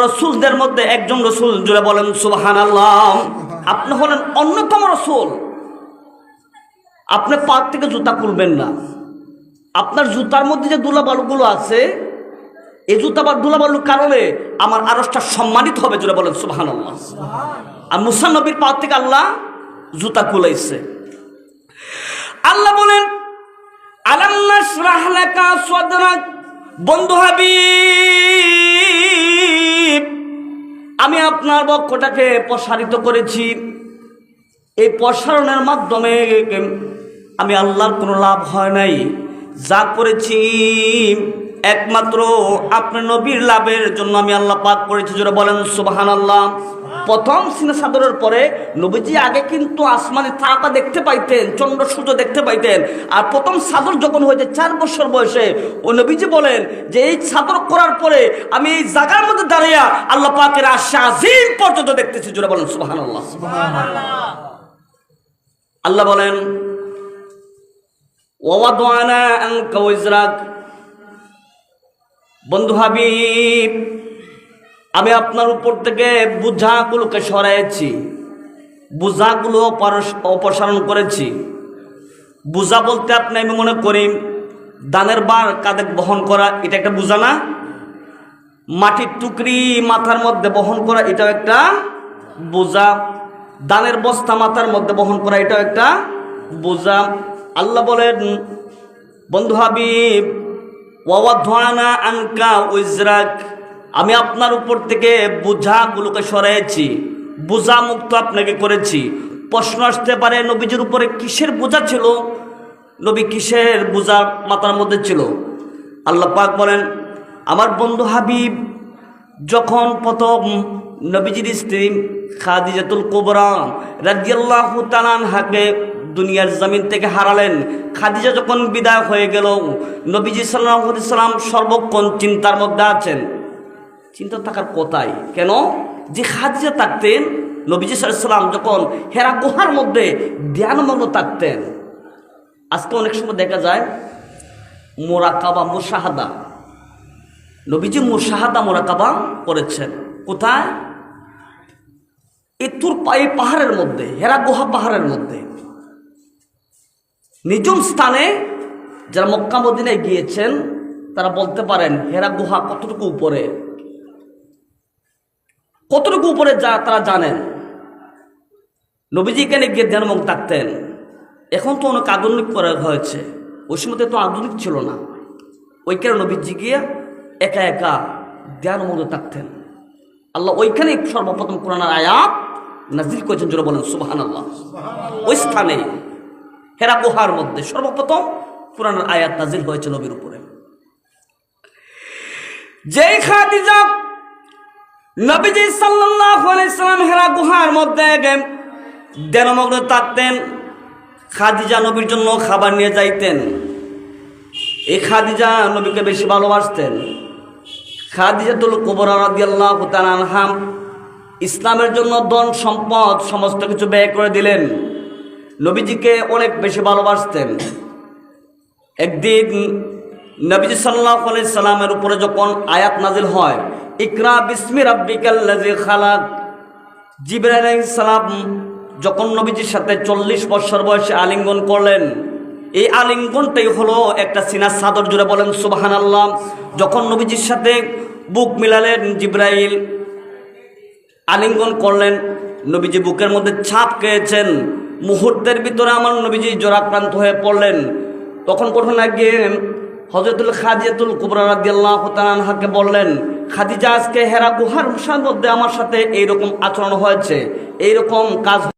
রসুলদের মধ্যে একজন রসুল, জুড়ে বলেন সুবহানাল্লাহ। আপনি হলেন অন্যতম রসুল। আপনি পা থেকে জুতা খুলবেন না। আপনার জুতার মধ্যে যে ধুলাবালুগুলো আছে, এই জুতা বা ধুলাবালুর কারণে আমার আরশটা সম্মানিত হবে, জুড়ে বলেন সুবহানাল্লাহ। আর মুসা নবীর পা থেকে আল্লাহ জুতা খুলাইছে। আল্লাহ বলেন আলাম নাশরাহ লাকা সাদরাক। বন্ধু হাবিব, আমি আপনার বক্ষটাকে প্রসারিত করেছি। এই প্রসারণের মাধ্যমে আমি আল্লাহর কোনো লাভ হয় নাই। যা করেছি একমাত্র আপনার নবীর লাভের জন্য আমি আল্লাহ পাক করেছি, যারা বলেন সুবহানাল্লাহ। প্রথম সিনা চাদরের পরে নবীজি আগে কিন্তু আসমানে তারা দেখতে পাইতেন, চন্দ্র সূর্য দেখতে পাইতেন। আর প্রথম চাদর যখন হয়েছে 4 বছর বয়সে, ও নবীজি বলেন যে এই চাদর করার পরে আমি এই জায়গার মধ্যে দাঁড়িয়ে আল্লাহ পাকের আরশ আজিম পর্যন্ত দেখতেছি, যারা বলেন সুবহানাল্লাহ। আল্লাহ বলেন ওয়াদানা আনকা ওয়িজরাক। বন্ধু হাবিব, আমি আপনার উপর থেকে বোঝাগুলোকে সরাইছি, বোঝাগুলো অপসারণ করেছি। বোঝা বলতে আপনি আমি মনে করি দানের বার কাঁধে বহন করা, এটা একটা বোঝা না? মাটির টুকরি মাথার মধ্যে বহন করা, এটাও একটা বোঝা। দানের বস্তা মাথার মধ্যে বহন করা, এটাও একটা বোঝা। আল্লাহ বলেন বন্ধু হাবিব ওয়াদানা আনকা ওয়িজরাক, আমি আপনার উপর থেকে বোঝাগুলোকে সরাইছি, বোঝা মুক্ত আপনাকে করেছি। প্রশ্ন আসতে পারে নবীজির উপরে কিসের বোঝা ছিল? নবী কিসের বোঝা মাথার মধ্যে ছিল? আল্লাহ পাক বলেন আমার বন্ধু হাবিব যখন প্রথম নবীজির স্ত্রী খাদিজাতুল কুবরা রাদিয়াল্লাহু তাআলা আনহাকে দুনিয়ার জমিন থেকে হারালেন, খাদিজা যখন বিদায় হয়ে গেল, নবীজি সাল্লাল্লাহু আলাইহি সাল্লাম সর্বক্ষণ চিন্তার মধ্যে আছেন। চিন্তা থাকার কথাই কেন, যে খাদিজা থাকতেন, নবীজি সাল্লাল্লাহু আলাইহি সাল্লাম যখন হেরা গুহার মধ্যে ধ্যানমগ্ন থাকতেন। আজকে অনেক সময় দেখা যায় মুরাকাবা, মুশাহাদা, নবীজি মুশাহাদা মুরাকাবা করেছেন। কোথায়? এই পাহাড়ের মধ্যে, হেরা গুহা পাহাড়ের মধ্যে, নিজম স্থানে। যারা মক্কা মদিনায় গিয়েছেন তারা বলতে পারেন হেরা গুহা কতটুকু উপরে, কতটুকু উপরে যা তারা জানেন। নবীজি এখানে গিয়ে ধ্যানমগ্ন থাকতেন। এখন তো অনেক আধুনিক করা হয়েছে, ওই সময় তো আধুনিক ছিল না। ওইখানে নবীজি গিয়ে একা একা ধ্যানমগ্ন থাকতেন। আল্লাহ ওইখানে সর্বপ্রথম কোরআনের আয়াত নাজিল করেছেন, যারা বলেন সুবহানাল্লাহ। ওই স্থানে হেরা গুহার মধ্যে সর্বপ্রথম কোরআনের আয়াত নাজিল হয়েছে নবীর উপরে। যেই খাদিজা নবীজি সাল্লাল্লাহু আলাইহি সাল্লাম হেরা গুহার মধ্যে ধ্যানমগ্ন থাকতেন, খাদিজা নবীর জন্য খাবার নিয়ে যাইতেন। এই খাদিজা নবীকে বেশি ভালোবাসতেন। খাদিজাতুল কুবরা রাদিয়াল্লাহু তাআলা আনহা ইসলামের জন্য ধন সম্পদ সমস্ত কিছু ব্যয় করে দিলেন। নবীজিকে অনেক বেশি ভালোবাসতেন। একদিন নবীজি সাল্লাল্লাহু আলাইহি সাল্লামের উপরে যখন আয়াত নাজিল হয়, ইকরা বিসমি রাব্বিকাল্লাযী খালাক, জিবরাইল আলাইহিস সালাম যখন নবীজির সাথে 40 বছর বয়সে আলিঙ্গন করলেন, এই আলিঙ্গনটাই হলো একটা সিনার চাদর, জুড়ে বলেন সুবহানাল্লাহ। যখন নবীজির সাথে বুক মিলালেন, জিবরাইল আলিঙ্গন করলেন, নবীজি বুকের মধ্যে ছাপ খেয়েছেন। মুহূর্তের ভিতরে আমার নবীজি জ্বরাক্রান্ত হয়ে পড়লেন। তখন ঘটনা গিয়ে হযরতুল খাদিজাতুল কুবরা রাদিয়াল্লাহু তাআলা আনহাকে বললেন, খাদিজা আজকে হেরা গুহার মধ্যে আমার সাথে এইরকম আচরণ হয়েছে, এইরকম কাজ